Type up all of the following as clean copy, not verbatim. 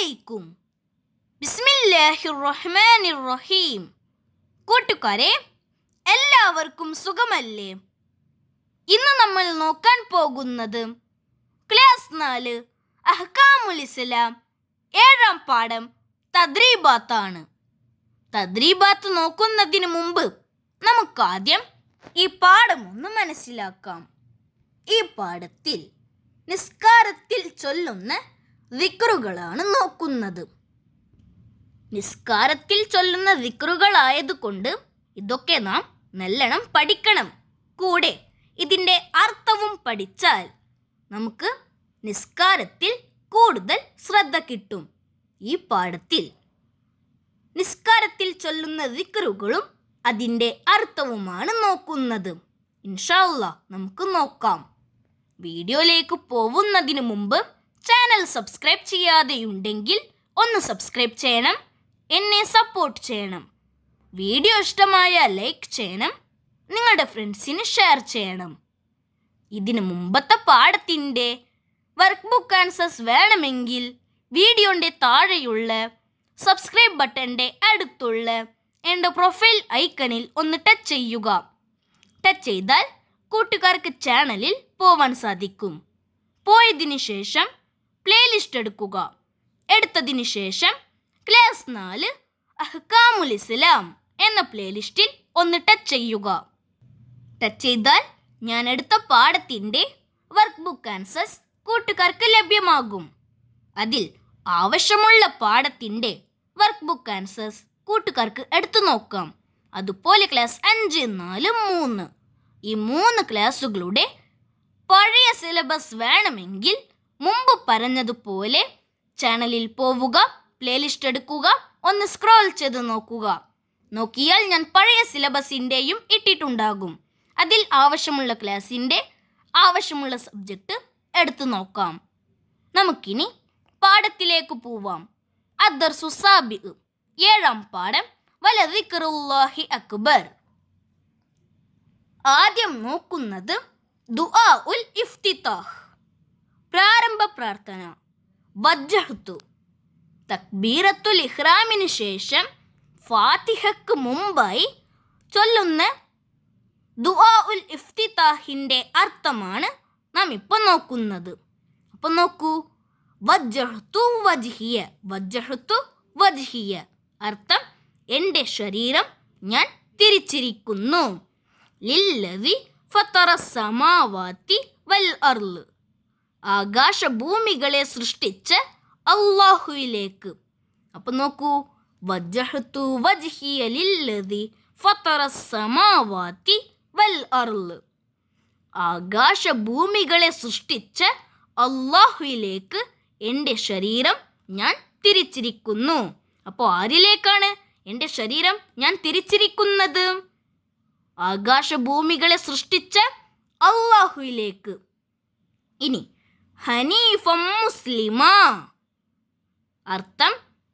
അലൈക്കും. ബിസ്മില്ലാഹിർ റഹ്മാനിർ റഹീം. കൂട്ടുകാരെ, എല്ലാവർക്കും സുഖമല്ലേ? ഇന്ന് നമ്മൾ നോക്കാൻ പോകുന്നത് ക്ലാസ് 4 അഹ്കാമുൽ ഇസ്ലാം 7-ാം പാഠം തദ്രീബാത്താണ്. തദ്രീബാത്ത് നോക്കുന്നതിന് മുമ്പ് നമുക്കാദ്യം ഈ പാഠം ഒന്ന് മനസ്സിലാക്കാം. ഈ പാഠത്തിൽ നിസ്കാരത്തിൽ ചൊല്ലുന്ന ദിക്റുകളാണ് നോക്കുന്നത്. നിസ്കാരത്തിൽ ചൊല്ലുന്ന ദിക്റുകളായതുകൊണ്ട് ഇതൊക്കെ നാം നല്ലോണം പഠിക്കണം. കൂടെ ഇതിൻ്റെ അർത്ഥവും പഠിച്ചാൽ നമുക്ക് നിസ്കാരത്തിൽ കൂടുതൽ ശ്രദ്ധ കിട്ടും. ഈ പാഠത്തിൽ നിസ്കാരത്തിൽ ചൊല്ലുന്ന ദിക്റുകളും അതിൻ്റെ അർത്ഥവുമാണ് നോക്കുന്നത്. ഇൻഷാ അല്ലാഹ് നമുക്ക് നോക്കാം. വീഡിയോയിലേക്ക് പോകുന്നതിന് മുമ്പ് ചാനൽ സബ്സ്ക്രൈബ് ചെയ്യാതെയുണ്ടെങ്കിൽ ഒന്ന് സബ്സ്ക്രൈബ് ചെയ്യണം, എന്നെ സപ്പോർട്ട് ചെയ്യണം. വീഡിയോ ഇഷ്ടമായ ലൈക്ക് ചെയ്യണം, നിങ്ങളുടെ ഫ്രണ്ട്സിന് ഷെയർ ചെയ്യണം. ഇതിന് മുമ്പത്തെ പാഠത്തിൻ്റെ വർക്ക് ബുക്ക് ആൻസേഴ്സ് വേണമെങ്കിൽ വീഡിയോൻ്റെ താഴെയുള്ള സബ്സ്ക്രൈബ് ബട്ടൻ്റെ അടുത്തുള്ള എൻ്റെ പ്രൊഫൈൽ ഐക്കണിൽ ഒന്ന് ടച്ച് ചെയ്യുക. ടച്ച് ചെയ്താൽ കൂട്ടുകാർക്ക് ചാനലിൽ പോവാൻ സാധിക്കും. പോയതിന് ശേഷം പ്ലേലിസ്റ്റ് എടുക്കുക. എടുത്തതിന് ശേഷം ക്ലാസ് 4 അഹ്കാമുൽ ഇസ്ലാം എന്ന പ്ലേലിസ്റ്റിൽ ഒന്ന് ടച്ച് ചെയ്യുക. ടച്ച് ചെയ്താൽ ഞാൻ എടുത്ത പാഠത്തിൻ്റെ വർക്ക് ബുക്ക് ആൻസേഴ്സ് കൂട്ടുകാർക്ക് ലഭ്യമാകും. അതിൽ ആവശ്യമുള്ള പാഠത്തിൻ്റെ വർക്ക് ബുക്ക് ആൻസേഴ്സ് കൂട്ടുകാർക്ക് എടുത്തു നോക്കാം. അതുപോലെ ക്ലാസ് 5, 4, 3 ഈ 3 ക്ലാസ്സുകളുടെ പഴയ സിലബസ് വേണമെങ്കിൽ മുമ്പ് പറഞ്ഞതുപോലെ ചാനലിൽ പോവുക, പ്ലേലിസ്റ്റ് എടുക്കുക, ഒന്ന് സ്ക്രോൾ ചെയ്ത് നോക്കുക. നോക്കിയാൽ ഞാൻ പഴയ സിലബസിൻ്റെയും ഇട്ടിട്ടുണ്ടാകും. അതിൽ ആവശ്യമുള്ള ക്ലാസ്സിൻ്റെ ആവശ്യമുള്ള സബ്ജക്റ്റ് എടുത്തു നോക്കാം. നമുക്കിനി പാഠത്തിലേക്ക് പോവാം. അദ്ദർസു സാബിഉ 7-ാം പാഠം വലദിക്റുല്ലാഹി അക്ബർ. ആദ്യം നോക്കുന്നത് ദുആ ഉൽ ഇഫ്തിതാഹ്, പ്രാരംഭ പ്രാർത്ഥന. വജ്ജഹ്തു തക്ബീറത്തുൽ ഇഹ്റാമിന് ശേഷം ഫാത്തിഹയ്ക്ക് മുമ്പായി ചൊല്ലുന്ന ദുആ ഉൽ ഇഫ്തിതാഹിൻ്റെ അർത്ഥമാണ് നാം ഇപ്പോൾ നോക്കുന്നത്. അപ്പോൾ നോക്കൂ, വജ്ജഹ്തു വജ്ഹിയ, വജ്ജഹ്തു വജ്ഹിയ അർത്ഥം എൻ്റെ ശരീരം ഞാൻ തിരിച്ചിരിക്കുന്നു. ലില്ലദി ഫത്തറ സമാവാതി വൽ അർള്, ആകാശഭൂമികളെ സൃഷ്ടിച്ച അല്ലാഹുവിലേക്ക്. അപ്പോൾ നോക്കൂ, വജ്ജഹ്തു വജ്ഹിയ ലില്ലദി ഫത്തറ സമാവാതി വൽ അർള്, ആകാശഭൂമികളെ സൃഷ്ടിച്ച അല്ലാഹുവിലേക്ക് എൻ്റെ ശരീരം ഞാൻ തിരിച്ചിരിക്കുന്നു. അപ്പോൾ ആരിലേക്കാണ് എൻ്റെ ശരീരം ഞാൻ തിരിച്ചിരിക്കുന്നത്? ആകാശഭൂമികളെ സൃഷ്ടിച്ച അല്ലാഹുവിലേക്ക്. ഇനി ഹനീഫം മുസ്ലിമ അർത്ഥം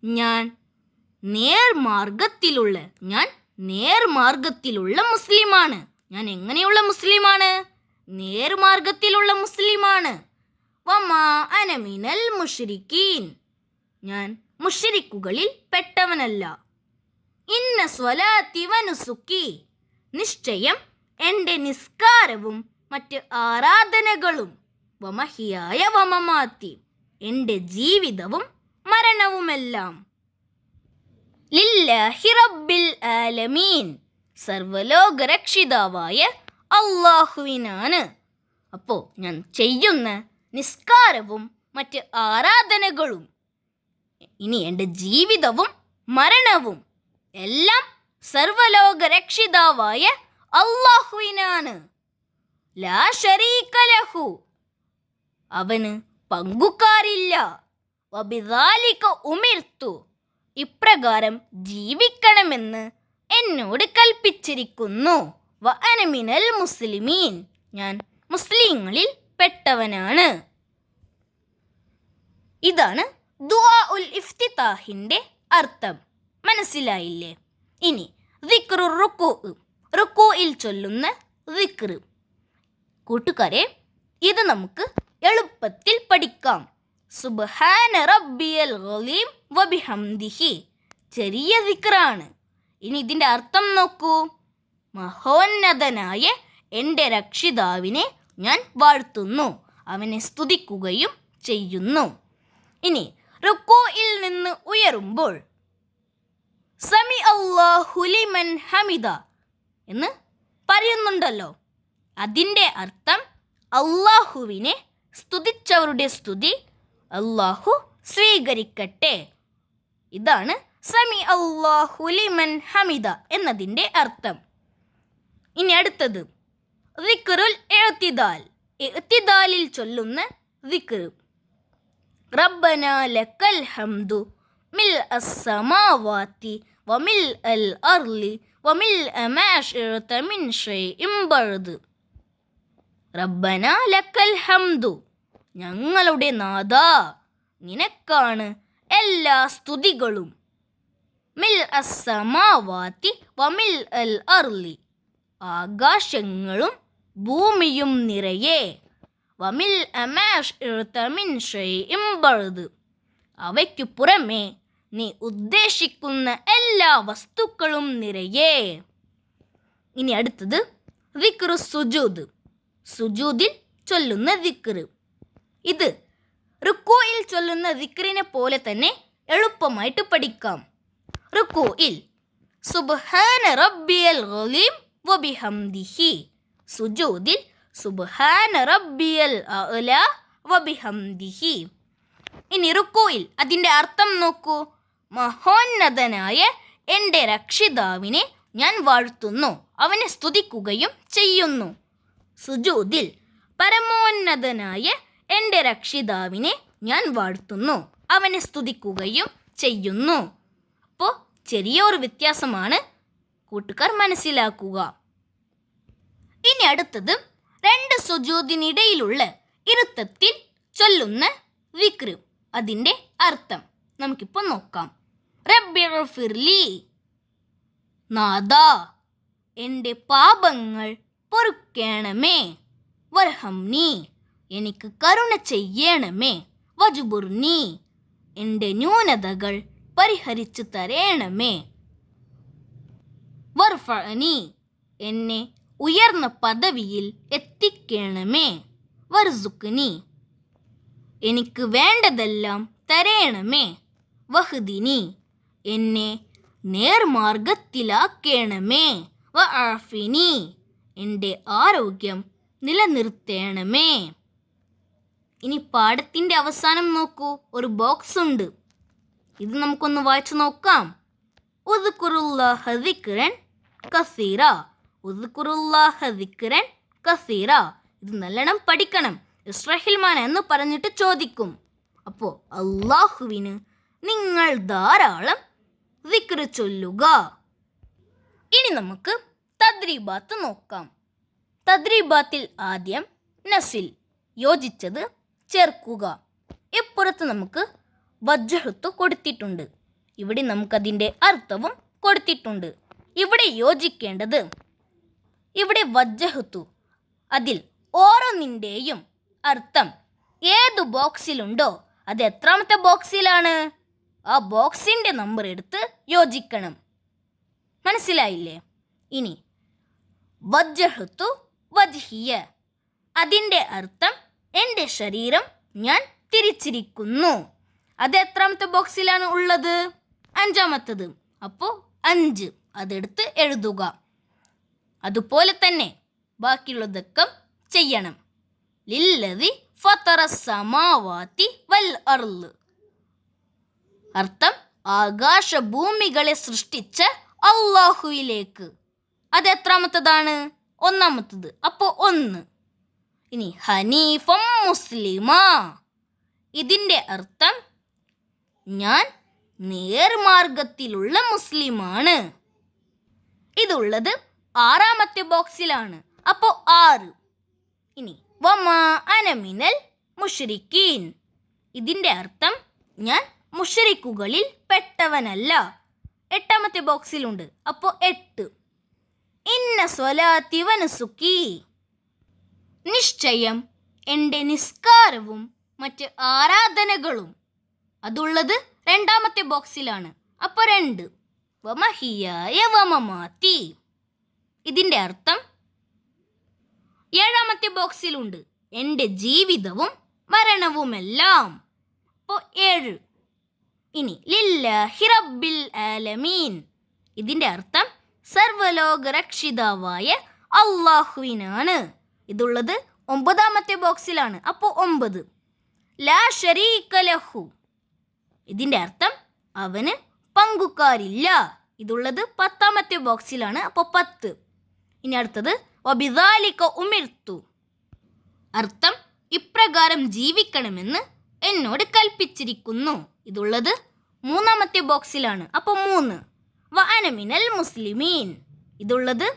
ഞാൻ നേർമാർഗത്തിലുള്ള മുസ്ലിമാണ്. ഞാൻ എങ്ങനെയുള്ള മുസ്ലിമാണ്? നേർമാർഗത്തിലുള്ള മുസ്ലിമാണ്. വമാ അന മിനൽ മുശ്രിക്കീൻ, ഞാൻ മുശ്രിക്കുകളിൽ പെട്ടവനല്ല. ഇന്ന സ്വലാത്തി വനുസുക്കി, നിശ്ചയം എൻ്റെ നിസ്കാരവും മറ്റ് ആരാധനകളും. വമഹിയായ വമമാത്തി, എൻ്റെ ജീവിതവും മരണവുമെല്ലാം. ലില്ലാഹി റബ്ബിൽ ആലമീൻ, സർവലോകരക്ഷിതാവായ അല്ലാഹുവിനാണ്. അപ്പോൾ ഞാൻ ചെയ്യുന്ന നിസ്കാരവും മറ്റ് ആരാധനകളും, ഇനി എൻ്റെ ജീവിതവും മരണവും എല്ലാം സർവലോകരക്ഷിതാവായ അല്ലാഹുവിനാണ്. ലാ ശരീക ലഹു, അവന് പങ്കുകാരില്ല. വബിദാലിക ഉമിർത്തു, ഇപ്രകാരം ജീവിക്കണമെന്ന് എന്നോട് കൽപ്പിച്ചിരിക്കുന്നു. വ അന മിനൽ മുസ്ലിമീൻ, ഞാൻ മുസ്ലിങ്ങളിൽ പെട്ടവനാണ്. ഇതാണ് ദുആ ഉൽ ഇഫ്തിതാഹിൻ്റെ അർത്ഥം. മനസ്സിലായില്ലേ? ഇനി ദിക്റു റുക്കൂ, റുക്കൂയിൽ ചൊല്ലുന്ന ദിക്റ്. കൂട്ടുകാരെ, ഇത് നമുക്ക് എളുപ്പത്തിൽ പഠിക്കാം. സുബ്ഹാന റബ്ബിയൽ അലീം വബിഹംദിഹി. ചെറിയ ദിക്റാണ്. ഇനി ഇതിൻ്റെ അർത്ഥം നോക്കൂ. മഹോന്നതനായ എൻ്റെ രക്ഷിതാവിനെ ഞാൻ വാഴ്ത്തുന്നു, അവനെ സ്തുതിക്കുകയും ചെയ്യുന്നു. ഇനി റുക്കൂഇൽ നിന്ന് ഉയരുമ്പോൾ സമി അല്ലാഹു ലിമൻ ഹമിദ എന്ന് പറയുന്നുണ്ടല്ലോ. അതിൻ്റെ അർത്ഥം അള്ളാഹുവിനെ സ്തുതിച്ചവരുടെ സ്തുതി അള്ളാഹു സ്വീകരിക്കട്ടെ. ഇതാണ് സമി അല്ലാഹു ലിമൻ ഹമിദ എന്നതിൻ്റെ അർത്ഥം. ഇനി അടുത്തത് ദിക്റുൽ ഇഅ്തിദാൽ. ഇഅ്തിദാലിൽ ചൊല്ലുന്ന ദിക്ർ. റബ്ബന ലക്കൽ ഹംദു മിൽ അസ്സമാവാതി വമിൽ അൽ അർളി വമിൽ മാ ശിഅ്ത മിൻ ഷൈഇൻ ബഅദ്. റബ്ബന ലക്കൽ ഹംദു, ഞങ്ങളുടെ നാഥാ നിനക്കാണ് എല്ലാ സ്തുതികളും. മിൽ അസ്സമാവാതി വമിൽ അൽ അർളി, ആകാശങ്ങളും ഭൂമിയും നിറയെ. വമിൽ മാ ശിഅ്ത മിൻ ഷൈഇൻ ബഅദ്, അവയ്ക്കു പുറമെ നീ ഉദ്ദേശിക്കുന്ന എല്ലാ വസ്തുക്കളും നിറയെ. ഇനി അടുത്തത് ദിക്റു സുജൂദ്. സുജൂദിൽ ചൊല്ലുന്ന ദിക്ർ. ഇത് റുക്കൂഇൽ ചൊല്ലുന്ന ദിക്റിനെ പോലെ തന്നെ എളുപ്പമായിട്ട് പഠിക്കാം. റുക്കൂഇൽ സുബ്ഹാന റബ്ബിയൽ അലീം വബിഹംദിഹി. സുജൂദിൽ സുബ്ഹാന റബ്ബിയൽ അഅ്ലാ വബിഹംദിഹി. ഇനി റുക്കൂഇൽ അതിൻ്റെ അർത്ഥം നോക്കൂ. മഹോന്നതനായ എൻ്റെ രക്ഷിതാവിനെ ഞാൻ വാഴ്ത്തുന്നു, അവനെ സ്തുതിക്കുകയും ചെയ്യുന്നു. സുജൂദിൽ പരമോന്നതനായ എൻ്റെ രക്ഷിതാവിനെ ഞാൻ വാഴ്ത്തുന്നു, അവനെ സ്തുതിക്കുകയും ചെയ്യുന്നു. അപ്പോൾ ചെറിയൊരു വ്യത്യാസമാണ്, കൂട്ടുകാർ മനസ്സിലാക്കുക. ഇനി അടുത്തത് രണ്ട് സുജൂദിനിടയിലുള്ള ഇരുത്തത്തിൽ ചൊല്ലുന്ന ദിക്ർ. അതിൻ്റെ അർത്ഥം നമുക്കിപ്പോൾ നോക്കാം. റബ്ബിഗ്ഫിർലി, നാഥാ എൻ്റെ പാപങ്ങൾ പൊറുക്കേണമേ. വർഹംനി, എനിക്ക് കരുണ ചെയ്യണമേ. വജ്ബുർനി, എൻ്റെ ന്യൂനതകൾ പരിഹരിച്ചു തരേണമേ. വർഫഅനി, എന്നെ ഉയർന്ന പദവിയിൽ എത്തിക്കണമേ. വർസുഖ്നി, എനിക്ക് വേണ്ടതെല്ലാം തരേണമേ. വഹ്ദിനി, എന്നെ നേർമാർഗത്തിലാക്കണമേ. വഅഫിനി, എൻ്റെ ആരോഗ്യം നിലനിർത്തേണമേ. ഇനി പാഠത്തിൻ്റെ അവസാനം നോക്കൂ, ഒരു ബോക്സ് ഉണ്ട്. ഇത് നമുക്കൊന്ന് വായിച്ചു നോക്കാം. ഉദ്കുറുല്ലാഹ ദിക്റൻ കസീറ. ഉദ്കുറുല്ലാഹ ദിക്റൻ കസീറ. ഇത് നല്ലോണം പഠിക്കണം. ഇസ്രഹിൽമാൻ എന്ന് പറഞ്ഞിട്ട് ചോദിക്കും. അപ്പോൾ അള്ളാഹുവിന് നിങ്ങൾ ധാരാളം ദിക്ർ ചൊല്ലുക. ഇനി നമുക്ക് തദ്രീബാത്ത് നോക്കാം. തദ്രീബാത്തിൽ ആദ്യം നസിൽ, യോജിച്ചത് ചേർക്കുക. ഇപ്പുറത്ത് നമുക്ക് വജ്ഹത്ത് കൊടുത്തിട്ടുണ്ട്. ഇവിടെ നമുക്കതിൻ്റെ അർത്ഥവും കൊടുത്തിട്ടുണ്ട്. ഇവിടെ യോജിക്കേണ്ടത്, ഇവിടെ വജ്ഹത്തു, അതിൽ ഓരോന്നിൻ്റെയും അർത്ഥം ഏതു ബോക്സിലുണ്ടോ അത് എത്രാമത്തെ ബോക്സിലാണ്, ആ ബോക്സിൻ്റെ നമ്പർ എടുത്ത് യോജിക്കണം. മനസ്സിലായില്ലേ? ഇനി വജ്ഹത്തു വജ്ഹിയ, അതിൻ്റെ അർത്ഥം എൻ്റെ ശരീരം ഞാൻ തിരിച്ചിരിക്കുന്നു. അത് എത്രാമത്തെ ബോക്സിലാണ് ഉള്ളത്? അഞ്ചാമത്തത്. അപ്പോൾ 5 അതെടുത്ത് എഴുതുക. അതുപോലെ തന്നെ ബാക്കിയുള്ളതൊക്കെ ചെയ്യണം. ലില്ലദി ഫതറ സമാവാതി വൽ അർള്, അർത്ഥം ആകാശഭൂമികളെ സൃഷ്ടിച്ച അള്ളാഹുവിലേക്ക്. അത് എത്രാമത്തതാണ്? 1. അപ്പോൾ 1. ഇനി ഹനീഫം മുസ്ലിമാ, ഇതിൻ്റെ അർത്ഥം ഞാൻ നേർമാർഗത്തിലുള്ള മുസ്ലിമാണ്. ഇതുള്ളത് 6ാമത്തെ ബോക്സിലാണ്. അപ്പോൾ 6. ഇനി വമാ അന മിനൽ മുശ്രിക്കീൻ, ഇതിൻ്റെ അർത്ഥം ഞാൻ മുശ്രിക്കുകളിൽ പെട്ടവനല്ല. 8ാമത്തെ ബോക്സിലുണ്ട്. അപ്പോൾ 8. ഇന്ന സ്വലാത്തി വനുസുക്കി, നിശ്ചയം എൻ്റെ നിസ്കാരവും മറ്റ് ആരാധനകളും അതുള്ളത് രണ്ടാമത്തെ ബോക്സിലാണ്. അപ്പോൾ 2 വമഹിയായ വമമാതി. ഇതിൻ്റെ അർത്ഥം ഏഴാമത്തെ ബോക്സിലുണ്ട്, എൻ്റെ ജീവിതവും മരണവുമെല്ലാം. അപ്പോൾ 7. ഇനി ലില്ലാഹി റബ്ബിൽ ആലമീൻ. ഇതിൻ്റെ അർത്ഥം സർവലോകരക്ഷിതാവായ അള്ളാഹുവിനാണ്. ഇതുള്ളത് 9ാമത്തെ ബോക്സിലാണ്. അപ്പോൾ 9 ലാ ശരീക ലഹു. ഇതിൻ്റെ അർത്ഥം അവന് പങ്കുകാരില്ല. ഇതുള്ളത് 10ാമത്തെ ബോക്സിലാണ്. അപ്പോൾ 10. ഇനി അടുത്തത് വബിദാലിക ഉമിർത്തു. അർത്ഥം ഇപ്രകാരം ജീവിക്കണമെന്ന് എന്നോട് കൽപ്പിച്ചിരിക്കുന്നു. ഇതുള്ളത് 3ാമത്തെ ബോക്സിലാണ്. അപ്പോൾ 3 വഅന മിനൽ മുസ്ലിമീൻ. ഇതുള്ളത്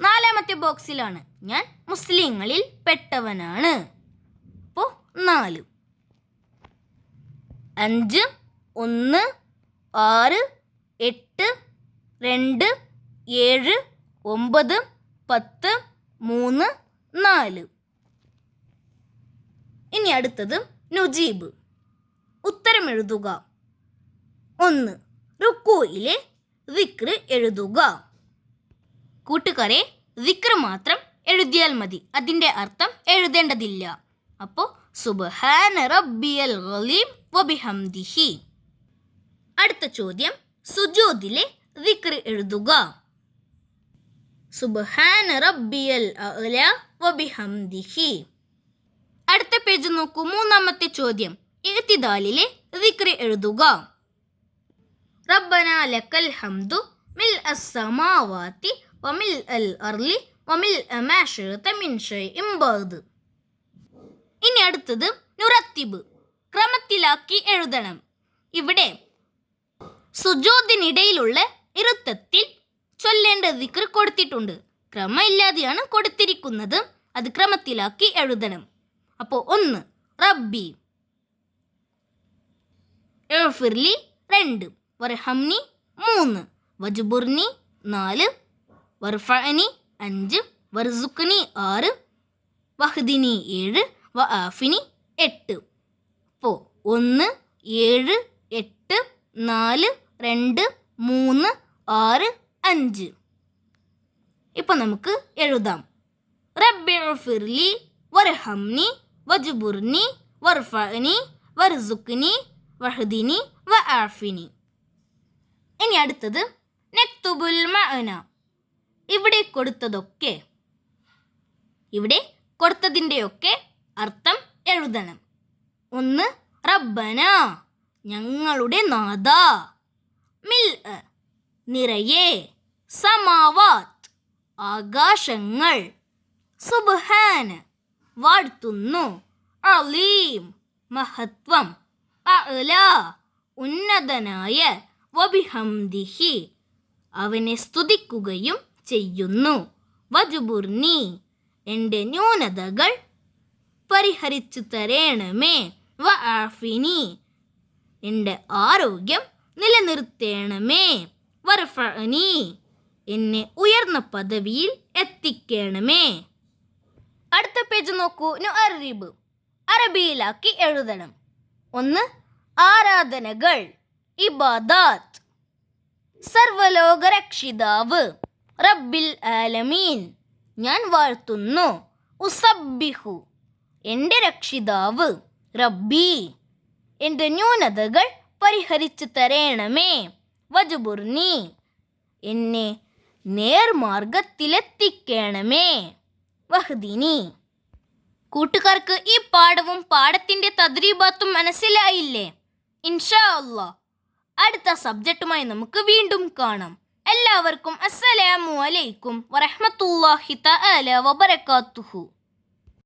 4ാമത്തെ ബോക്സിലാണ്. ഞാൻ മുസ്ലിങ്ങളിൽ പെട്ടവനാണ്. അപ്പോൾ 4 5 1 6 8 2 7 9 10 3 4. ഇനി അടുത്തത് നുജീബ്. ഉത്തരം എഴുതുക. 1 റുക്കൂയിലെ ദിക്ർ എഴുതുക. കൂട്ടുകാരെ, ദിക്ർ മാത്രം എഴുതിയാൽ മതി, അതിൻ്റെ അർത്ഥം എഴുതേണ്ടതില്ല. അപ്പോൾ സുബ്ഹാന റബ്ബിയൽ ഗലീം വബിഹംദിഹി. അടുത്ത ചോദ്യം, സുജൂദിലെ ദിക്ർ എഴുതുക. സുബ്ഹാന റബ്ബിയൽ അഅല വബിഹംദിഹി. അടുത്ത പേജ് നോക്കൂ. 3ാമത്തെ ചോദ്യം, ഇഅ്തിദാലിലെ ദിക്ർ എഴുതുക. റബ്ബനാ ലക്കൽ ഹംദു മിൽ അസ്സമാവാതി വമിൽ അൽ അർളി വമിൽ മാ ശിഅത മിൻ ശൈഇൻ ബഅദ്. ഇനി അടുത്തത് നുറത്തിബ്, ക്രമത്തിലാക്കി എഴുതണം. ഇവിടെ സുജൂദിനിടയിലുള്ള ഇരുത്തത്തിൽ ചൊല്ലേണ്ട ദിക്ർ കൊടുത്തിട്ടുണ്ട്. ക്രമമില്ലാതെയാണ് കൊടുത്തിരിക്കുന്നത്. അത് ക്രമത്തിലാക്കി എഴുതണം. അപ്പോൾ 1 റബ്ബി ഇഗ്ഫിർലി 2 വർഹംനി 3 വജ്ബുർനി 4 വർഫഅനി 5 വർസുഖ്നി 6 വഹ്ദിനി 7 വആഫിനി 8. അപ്പോൾ 1 7 8 4 2 3 6 5. ഇപ്പോൾ നമുക്ക് എഴുതാം. റബ്ബി ഇഗ്ഫിർലി വർഹംനി വജ്ബുർനി വർഫഅനി വർസുഖ്നി വഹ്ദിനി വആഫിനി. ഇനി അടുത്തത് നക്തുബുൽ മഅന. ഇവിടെ കൊടുത്തതിൻ്റെയൊക്കെ അർത്ഥം എഴുതണം. 1 റബ്ബന ഞങ്ങളുടെ നാഥ, മിൽ നിറയെ, സമാവാത്ത് ആകാശങ്ങൾ, സുബ്ഹാന വാഴ്ത്തുന്നു, അലീം മഹത്വം, അഅല ഉന്നതനായ, വബിഹംദിഹി അവനെ സ്തുതിക്കുകയും ചെയ്യുന്നു, വജ്ബുർനി എൻ്റെ ന്യൂനതകൾ പരിഹരിച്ചു തരേണമേ, വആഫിനി എൻ്റെ ആരോഗ്യം നിലനിർത്തേണമേ, വർഫഅനി എന്നെ ഉയർന്ന പദവിയിൽ എത്തിക്കണമേ. അടുത്ത പേജ് നോക്കൂ. നുഅർരിബ് അറബിയിലാക്കി എഴുതണം. 1 ആരാധനകൾ, ഇബാദാത്ത്, സർവലോകരക്ഷിതാവ്, റബ്ബിൽ ആലമീൻ ഞാൻ വാഴ്ത്തുന്നു, ഉസബ്ബിഹു എൻ്റെ രക്ഷിതാവ്, റബ്ബി എൻ്റെ ന്യൂനതകൾ പരിഹരിച്ചു തരേണമേ, വജ്ബുർനി എന്നെ നേർമാർഗത്തിലെത്തിക്കണമേ, വഹ്ദിനി. കൂട്ടുകാർക്ക് ഈ പാഠവും പാഠത്തിൻ്റെ തദ്രീബാത്തും മനസ്സിലായില്ലേ? ഇൻഷാ അല്ലാഹ് അടുത്ത സബ്ജക്റ്റുമായി നമുക്ക് വീണ്ടും കാണാം. എല്ലാവർക്കും അസ്സലാമു അലൈക്കും വറഹ്മത്തുള്ളാഹി തആല വബറകാതുഹു.